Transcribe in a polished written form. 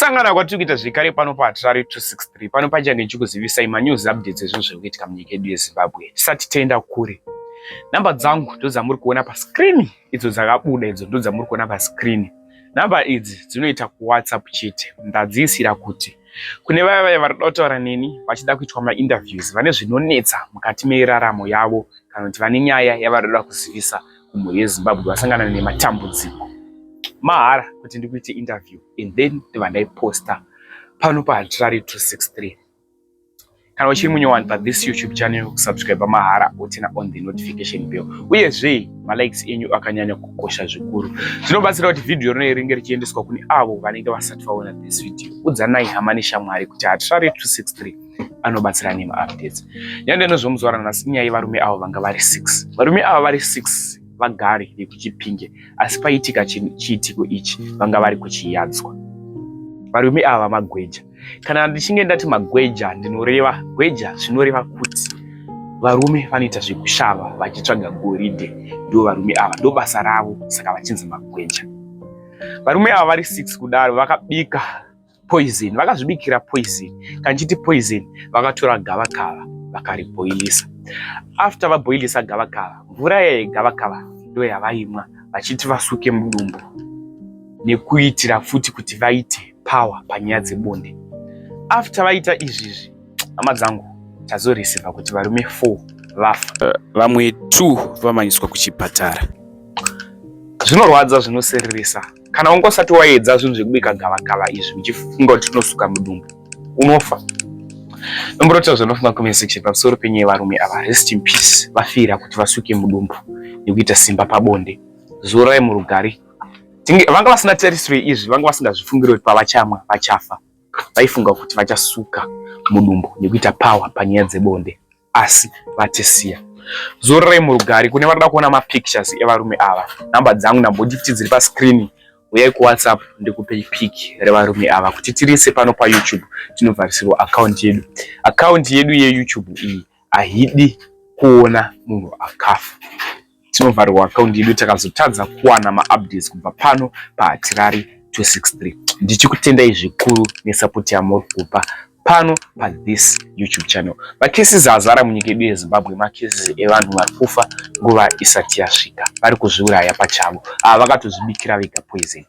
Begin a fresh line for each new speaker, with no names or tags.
Kusangana kwatiri kuita zvekare pano paHatari 263 pano pachange ndichikuzivisai manews updates ezvinhu zviri kuitika munyika yedu yeZimbabwe. Tisati tenda kure. Namba dzangu ndo dzamuri kuona pascreen, idzo dzakabuda idzo ndo dzamuri kuona pascreen. Namba idzi dzinoita kuWhatsApp chete. Ndadziisira kuti kune vaya vari kutaura neni vachida kuitwa mainterviews vane zvinonetsa mukati meraramo yavo kana kuti vane nyaya yavari kuda kuzivisa kumhuri yeZimbabwe vasangana nematambudziko. Mahara kuti ndikuite interview and then ndivandaiposta pano paHatari 263. Kana uchiri munyowani pa this YouTube channel, subscribe mahara utina on the notification bell. Uyezve likes enyu akanyanya kukosha zvikuru. Zvinobatsira kuti video rino ringe richiendeswa kune avo vanenge vasati vaona this video. Udzanai hama neshamwari kuti Hatari 263 anobatsira nema-updates. Nyande nozomuzwara nhasi nyaya yevarume avo vanga vari 6. Varume ava vari 6 vagari vekuchipinge, asi paitika chiitiko ichi vanga vari kuchiyadzwa. Varume ava magweja. Kana ndichinge ndati magweja ndinoreva gweja zvinoreva kuti varume vanoita zvekushava vachitsvaga goridhe. Ndo varume ava ndo basa ravo, saka vachinzi magweja. Varume ava vari 6 kudaro vakabika poison, vakazvibikira poison. Kanchiti poison vakatora gavakava vakariboilisa. After vaboilisa gavakava, mvura yegavakava ndo yavaimwa vachiti vasuke mudumbu nekuitira futi kuti vaite power panyaya dzebonde. After vaita izvizvi, hama dzangu, tazoreceiva kuti varume 4 vafa, vamwe 2 vamanyiswa kuchipatara. Zvinorwadza, zvinosereresa. Kana ungosati waedza zvinhu zvekubika gavakava izvi uchifunga kuti tinosuka mudumbu, unofa. Nomborota zvinofunga comment section pamusoro penyaya yevarume ava. Rest in peace. Vafira kuti vasuke mudumbu nekuita simba pabonde. Zorai murugare. Vanga vasina tarisiro izvi, vanga vasingazvifungiri kuti pavachamwa vachafa. Vaifunga kuti vachasuka mudumbu nekuita power panyaya dzebonde, asi vatisiya. Zorai murugare. Kune varida kuona mapictures evarume ava, namba dzangu namboditi dziri pascreen. Uyai kuWhatsApp ndikupe pic revarume ava kuti tirise pano pa YouTube tinovharisirwa account yedu. Account yedu yeYouTube iyi haidi kuona munhu akafa. Tinovharirwa account yedu takazotadza kuwana ma-updates kubva pano paHatari 263. Ndichikutendai zvikuru nesupport yamuri kupa pano pa this YouTube channel. Macases azara munyika yedu yeZimbabwe, macases evanhu vari kufa nguva isati yasvika, vari kuzviuraya pachavo. Ava vakatozvibikira vega poison.